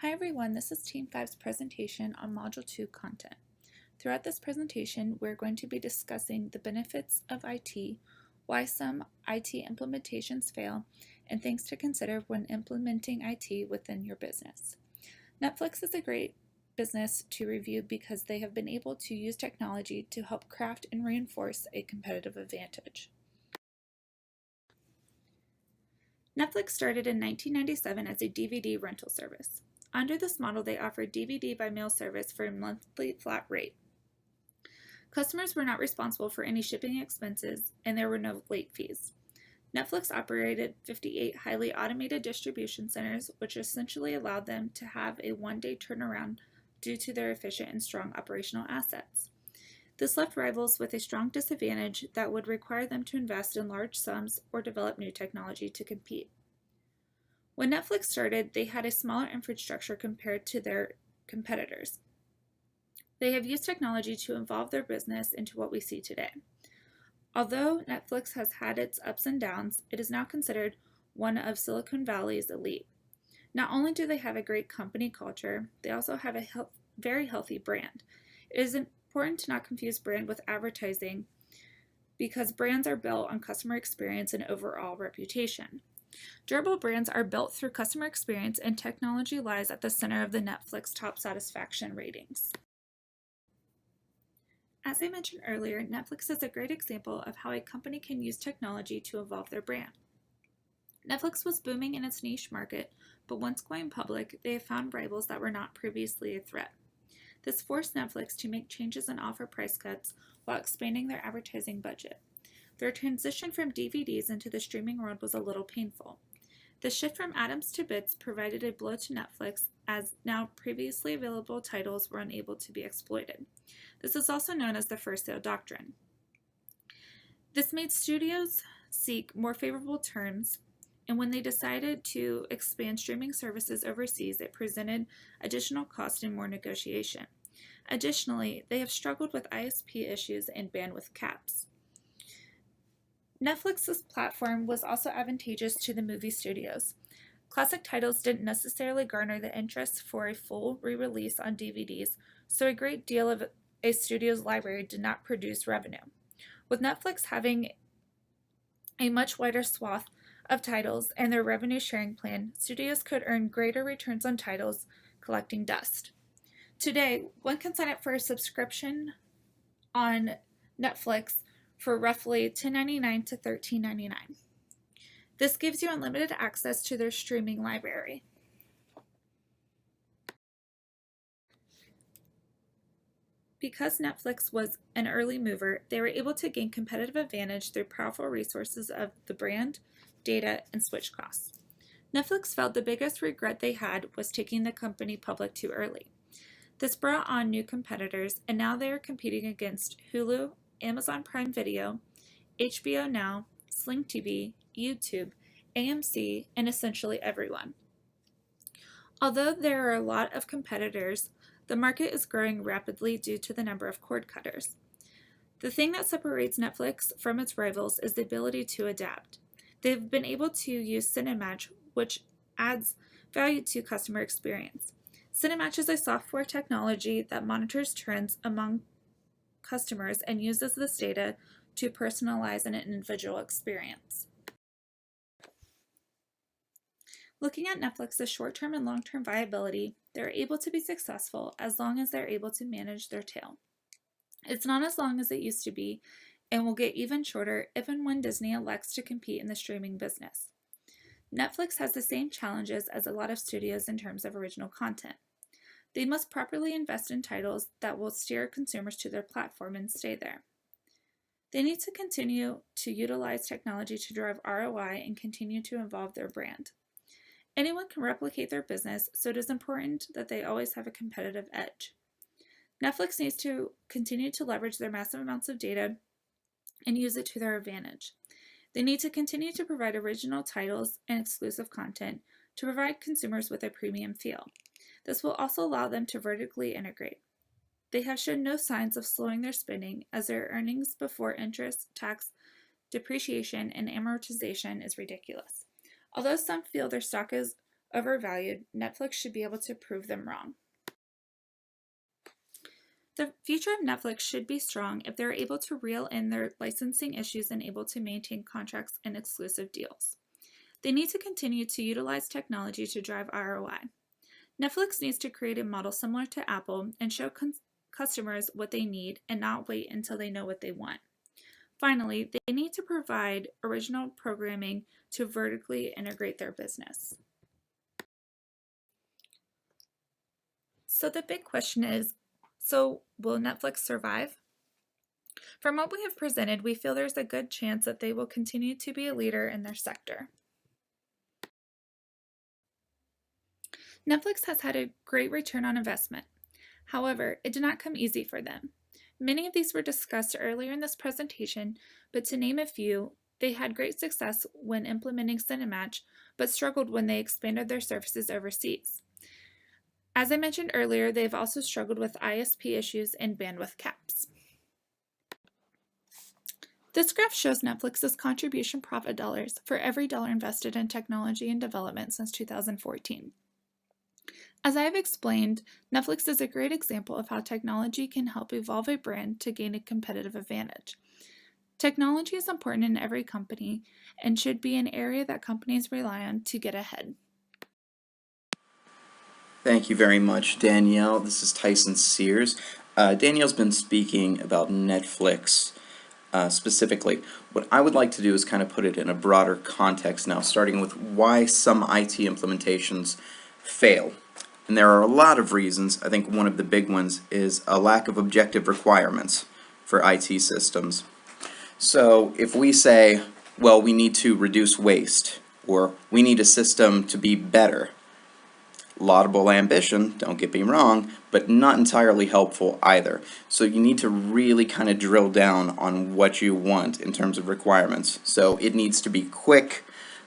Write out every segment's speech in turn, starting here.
Hi everyone, this is Team 5's presentation on Module 2 content. Throughout this presentation, we're going to be discussing the benefits of IT, why some IT implementations fail, and things to consider when implementing IT within your business. Netflix is a great business to review because they have been able to use technology to help craft and reinforce a competitive advantage. Netflix started in 1997 as a DVD rental service. Under this model, they offered DVD by mail service for a monthly flat rate. Customers were not responsible for any shipping expenses, and there were no late fees. Netflix operated 58 highly automated distribution centers, which essentially allowed them to have a one-day turnaround due to their efficient and strong operational assets. This left rivals with a strong disadvantage that would require them to invest in large sums or develop new technology to compete. When Netflix started, they had a smaller infrastructure compared to their competitors. They have used technology to evolve their business into what we see today. Although Netflix has had its ups and downs, it is now considered one of Silicon Valley's elite. Not only do they have a great company culture, they also have a very healthy brand. It is important to not confuse brand with advertising because brands are built on customer experience and overall reputation. Durable brands are built through customer experience, and technology lies at the center of the Netflix top satisfaction ratings. As I mentioned earlier, Netflix is a great example of how a company can use technology to evolve their brand. Netflix was booming in its niche market, but once going public, they have found rivals that were not previously a threat. This forced Netflix to make changes and offer price cuts while expanding their advertising budget. Their transition from DVDs into the streaming world was a little painful. The shift from atoms to bits provided a blow to Netflix, as now previously available titles were unable to be exploited. This is also known as the first sale doctrine. This made studios seek more favorable terms, and when they decided to expand streaming services overseas, it presented additional cost and more negotiation. Additionally, they have struggled with ISP issues and bandwidth caps. Netflix's platform was also advantageous to the movie studios. Classic titles didn't necessarily garner the interest for a full re-release on DVDs, so a great deal of a studio's library did not produce revenue. With Netflix having a much wider swath of titles and their revenue sharing plan, studios could earn greater returns on titles collecting dust. Today, one can sign up for a subscription on Netflix for roughly $10.99 to $13.99. This gives you unlimited access to their streaming library. Because Netflix was an early mover, they were able to gain competitive advantage through powerful resources of the brand, data, and switch costs. Netflix felt the biggest regret they had was taking the company public too early. This brought on new competitors, and now they are competing against Hulu, Amazon Prime Video, HBO Now, Sling TV, YouTube, AMC, and essentially everyone. Although there are a lot of competitors, the market is growing rapidly due to the number of cord cutters. The thing that separates Netflix from its rivals is the ability to adapt. They've been able to use Cinematch, which adds value to customer experience. Cinematch is a software technology that monitors trends among customers and uses this data to personalize an individual experience. Looking at Netflix's short-term and long-term viability, they're able to be successful as long as they're able to manage their tail. It's not as long as it used to be, and will get even shorter if and when Disney elects to compete in the streaming business. Netflix has the same challenges as a lot of studios in terms of original content. They must properly invest in titles that will steer consumers to their platform and stay there. They need to continue to utilize technology to drive ROI and continue to evolve their brand. Anyone can replicate their business, so it is important that they always have a competitive edge. Netflix needs to continue to leverage their massive amounts of data and use it to their advantage. They need to continue to provide original titles and exclusive content to provide consumers with a premium feel. This will also allow them to vertically integrate. They have shown no signs of slowing their spending, as their earnings before interest, tax, depreciation, and amortization is ridiculous. Although some feel their stock is overvalued, Netflix should be able to prove them wrong. The future of Netflix should be strong if they're able to reel in their licensing issues and able to maintain contracts and exclusive deals. They need to continue to utilize technology to drive ROI. Netflix needs to create a model similar to Apple and show customers what they need and not wait until they know what they want. Finally, they need to provide original programming to vertically integrate their business. So the big question is, will Netflix survive? From what we have presented, we feel there's a good chance that they will continue to be a leader in their sector. Netflix has had a great return on investment. However, it did not come easy for them. Many of these were discussed earlier in this presentation, but to name a few, they had great success when implementing Cinematch, but struggled when they expanded their services overseas. As I mentioned earlier, they've also struggled with ISP issues and bandwidth caps. This graph shows Netflix's contribution profit dollars for every dollar invested in technology and development since 2014. As I have explained, Netflix is a great example of how technology can help evolve a brand to gain a competitive advantage. Technology is important in every company and should be an area that companies rely on to get ahead. Thank you very much, Danielle. This is Tyson Sears. Danielle's been speaking about Netflix specifically. What I would like to do is kind of put it in a broader context now, starting with why some IT implementations fail. And there are a lot of reasons. I think one of the big ones is a lack of objective requirements for IT systems. So if we say, well, we need to reduce waste, or we need a system to be better, laudable ambition, don't get me wrong, but not entirely helpful either. So you need to really kind of drill down on what you want in terms of requirements. So it needs to be quick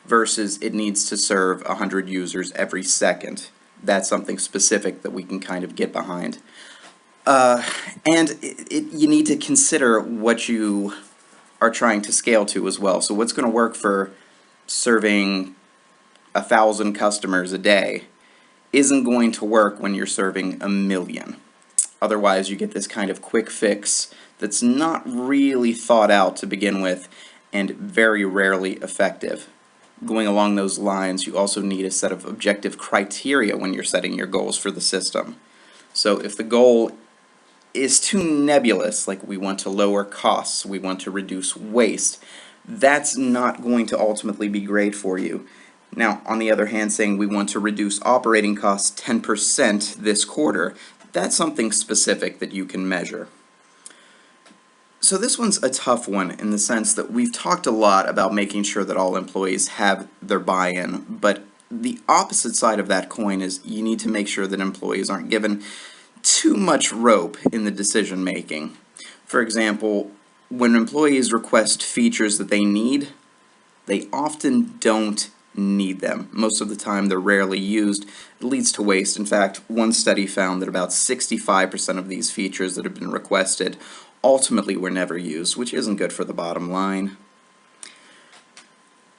versus it needs to serve 100 users every second. That's something specific that we can kind of get behind. And you need to consider what you are trying to scale to as well. So what's going to work for serving 1,000 customers a day isn't going to work when you're serving 1,000,000. Otherwise, you get this kind of quick fix that's not really thought out to begin with and very rarely effective. Going along those lines, you also need a set of objective criteria when you're setting your goals for the system. So if the goal is too nebulous, like we want to lower costs, we want to reduce waste, that's not going to ultimately be great for you. Now, on the other hand, saying we want to reduce operating costs 10% this quarter, that's something specific that you can measure. So this one's a tough one in the sense that we've talked a lot about making sure that all employees have their buy-in, but the opposite side of that coin is you need to make sure that employees aren't given too much rope in the decision making. For example, when employees request features that they need, they often don't need them. Most of the time they're rarely used. It leads to waste. In fact, one study found that about 65% of these features that have been requested ultimately were never used, which isn't good for the bottom line.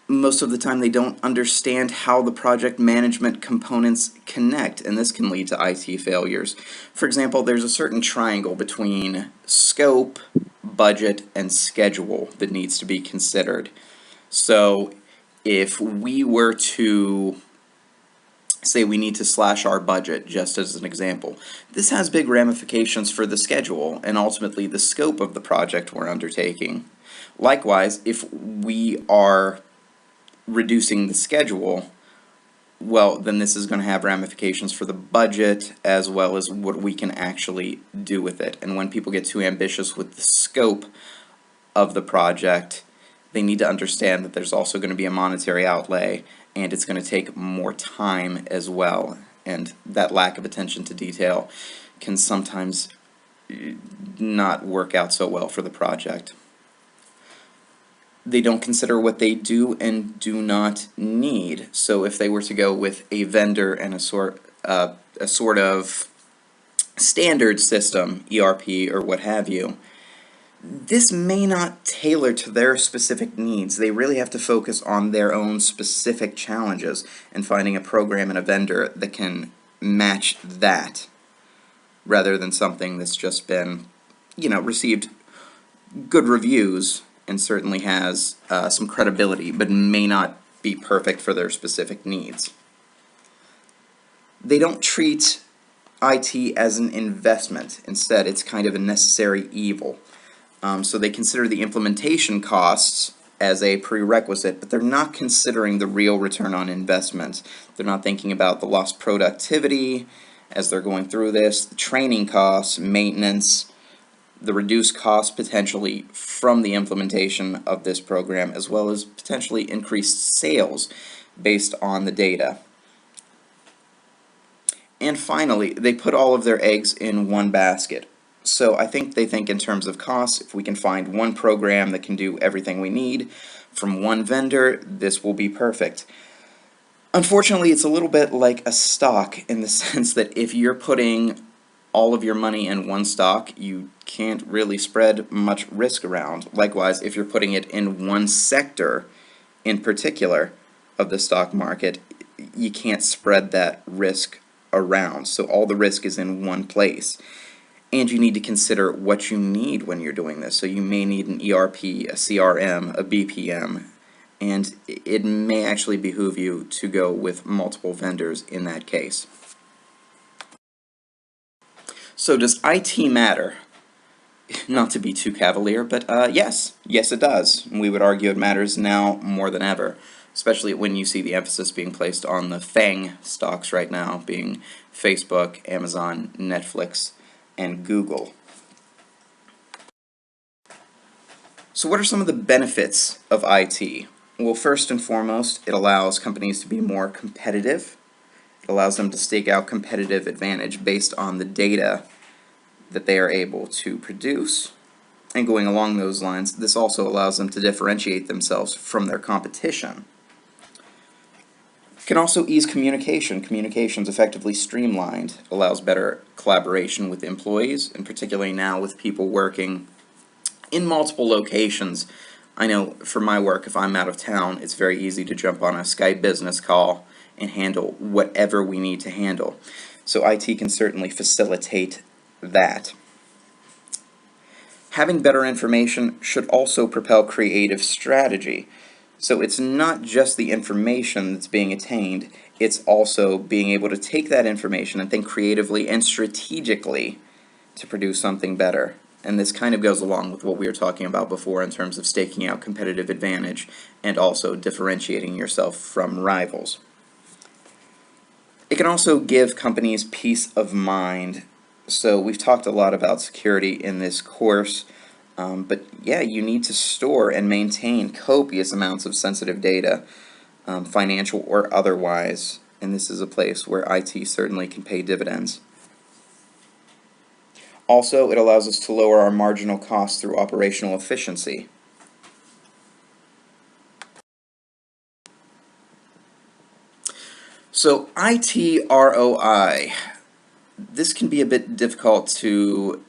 Most of the time they don't understand how the project management components connect, and this can lead to IT failures. For example, there's a certain triangle between scope, budget, and schedule that needs to be considered. So if we were to say we need to slash our budget, just as an example, this has big ramifications for the schedule and ultimately the scope of the project we're undertaking. Likewise, if we are reducing the schedule, well, then this is going to have ramifications for the budget as well as what we can actually do with it. And when people get too ambitious with the scope of the project, they need to understand that there's also going to be a monetary outlay, and it's going to take more time as well. And that lack of attention to detail can sometimes not work out so well for the project. They don't consider what they do and do not need. So if they were to go with a vendor and a sort of standard system, ERP or what have you, this may not tailor to their specific needs. They really have to focus on their own specific challenges and finding a program and a vendor that can match that, rather than something that's just been, received good reviews and certainly has some credibility, but may not be perfect for their specific needs. They don't treat IT as an investment. Instead, it's kind of a necessary evil. So they consider the implementation costs as a prerequisite, but they're not considering the real return on investment. They're not thinking about the lost productivity as they're going through this, the training costs, maintenance, the reduced costs potentially from the implementation of this program, as well as potentially increased sales based on the data. And finally, they put all of their eggs in one basket. So I think they think in terms of costs. If we can find one program that can do everything we need from one vendor, this will be perfect. Unfortunately, it's a little bit like a stock in the sense that if you're putting all of your money in one stock, you can't really spread much risk around. Likewise, if you're putting it in one sector in particular of the stock market, you can't spread that risk around. So all the risk is in one place. And you need to consider what you need when you're doing this. So you may need an ERP, a CRM, a BPM, and it may actually behoove you to go with multiple vendors in that case. So does IT matter? Not to be too cavalier, but yes it does. We would argue it matters now more than ever, especially when you see the emphasis being placed on the FANG stocks right now, being Facebook, Amazon, Netflix, and Google. So what are some of the benefits of IT? Well, first and foremost, it allows companies to be more competitive. It allows them to stake out competitive advantage based on the data that they are able to produce. And going along those lines, this also allows them to differentiate themselves from their competition. It can also ease communication. Communication is effectively streamlined, allows better collaboration with employees, and particularly now with people working in multiple locations. I know for my work, if I'm out of town, it's very easy to jump on a Skype business call and handle whatever we need to handle. So IT can certainly facilitate that. Having better information should also propel creative strategy. So it's not just the information that's being attained, it's also being able to take that information and think creatively and strategically to produce something better. And this kind of goes along with what we were talking about before in terms of staking out competitive advantage and also differentiating yourself from rivals. It can also give companies peace of mind. So we've talked a lot about security in this course, but yeah, you need to store and maintain copious amounts of sensitive data, financial or otherwise, and this is a place where IT certainly can pay dividends. Also, it allows us to lower our marginal costs through operational efficiency. So IT ROI, this can be a bit difficult to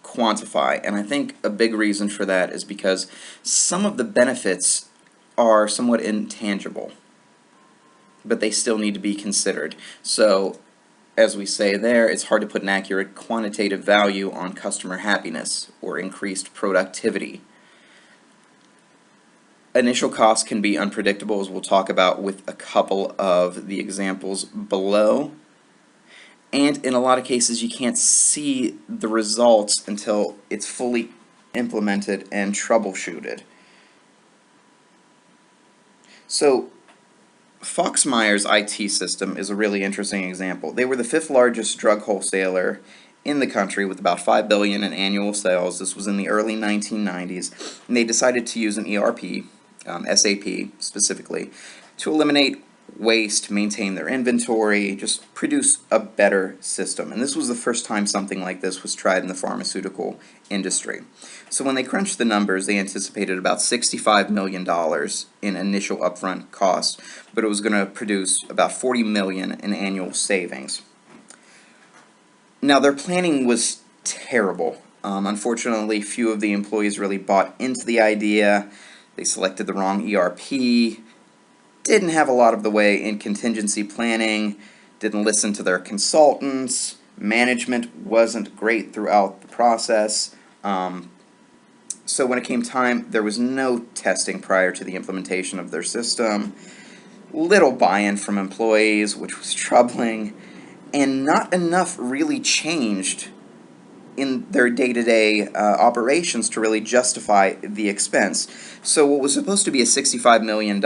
quantify, and I think a big reason for that is because some of the benefits are somewhat intangible, but they still need to be considered. So as we say there, it's hard to put an accurate quantitative value on customer happiness or increased productivity. Initial costs can be unpredictable, as we'll talk about with a couple of the examples below. And in a lot of cases, you can't see the results until it's fully implemented and troubleshooted. So Foxmeyer's IT system is a really interesting example. They were the 5th largest drug wholesaler in the country with about $5 billion in annual sales. This was in the early 1990s, and they decided to use an ERP, SAP specifically, to eliminate waste, maintain their inventory, just produce a better system. And this was the first time something like this was tried in the pharmaceutical industry. So when they crunched the numbers, they anticipated about $65 million in initial upfront costs, but it was going to produce about $40 million in annual savings. Now their planning was terrible. Unfortunately, few of the employees really bought into the idea. They selected the wrong ERP, didn't have a lot of the way in contingency planning, didn't listen to their consultants, management wasn't great throughout the process. So when it came time, there was no testing prior to the implementation of their system, little buy-in from employees, which was troubling, and not enough really changed in their day-to-day operations to really justify the expense. So what was supposed to be a $65 million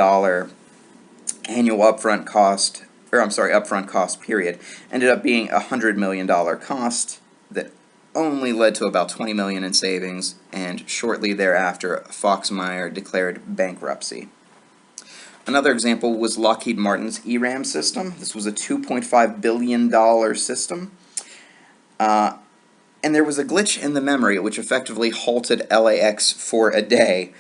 annual upfront cost, upfront cost period, ended up being a $100 million cost that only led to about $20 million in savings, and shortly thereafter, Foxmeyer declared bankruptcy. Another example was Lockheed Martin's ERAM system. This was a $2.5 billion system. And there was a glitch in the memory which effectively halted LAX for a day.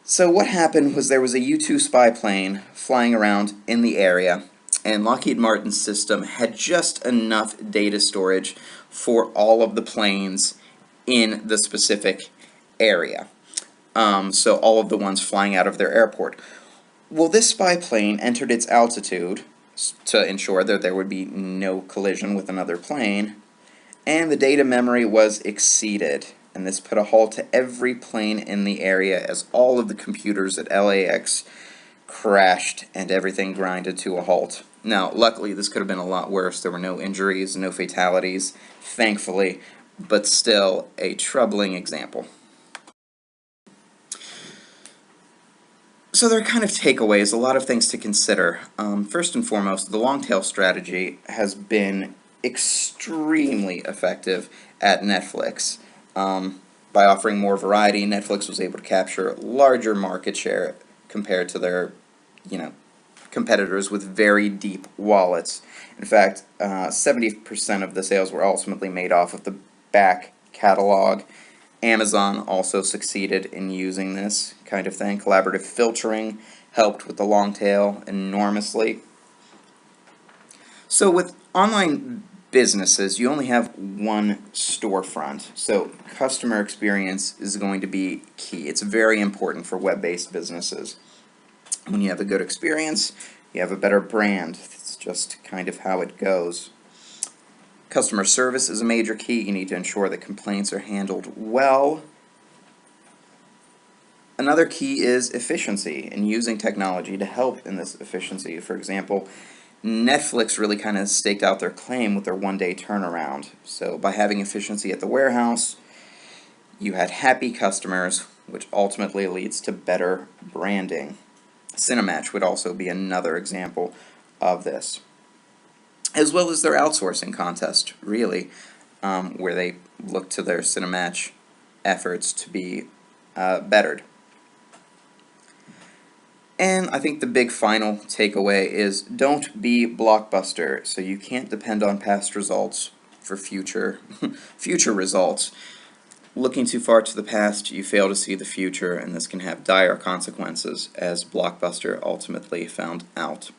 So what happened was there was a U-2 spy plane flying around in the area, and Lockheed Martin's system had just enough data storage for all of the planes in the specific area. So all of the ones flying out of their airport. Well, this spy plane entered its altitude to ensure that there would be no collision with another plane, and the data memory was exceeded, and this put a halt to every plane in the area as all of the computers at LAX crashed and everything grinded to a halt. Now, luckily, this could have been a lot worse. There were no injuries, no fatalities, thankfully, but still a troubling example. So there are kind of takeaways, a lot of things to consider. First and foremost, the long tail strategy has been extremely effective at Netflix. By offering more variety, Netflix was able to capture larger market share compared to their, competitors with very deep wallets. In fact, 70% of the sales were ultimately made off of the back catalog. Amazon also succeeded in using this kind of thing. Collaborative filtering helped with the long tail enormously. So with online businesses, you only have one storefront, so customer experience is going to be key. It's very important for web-based businesses. When you have a good experience, you have a better brand. It's just kind of how it goes. Customer service is a major key. You need to ensure that complaints are handled well. Another key is efficiency and using technology to help in this efficiency. For example, Netflix really kind of staked out their claim with their one-day turnaround. So by having efficiency at the warehouse, you had happy customers, which ultimately leads to better branding. Cinematch would also be another example of this, as well as their outsourcing contest, really, where they look to their Cinematch efforts to be bettered. And I think the big final takeaway is don't be Blockbuster, so you can't depend on past results for future results. Looking too far to the past, you fail to see the future, and this can have dire consequences, as Blockbuster ultimately found out.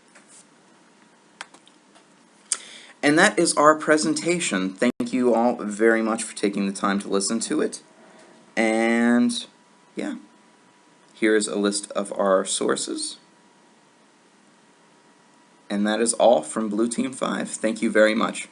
And that is our presentation. Thank you all very much for taking the time to listen to it. And yeah, here's a list of our sources. And that is all from Blue Team 5. Thank you very much.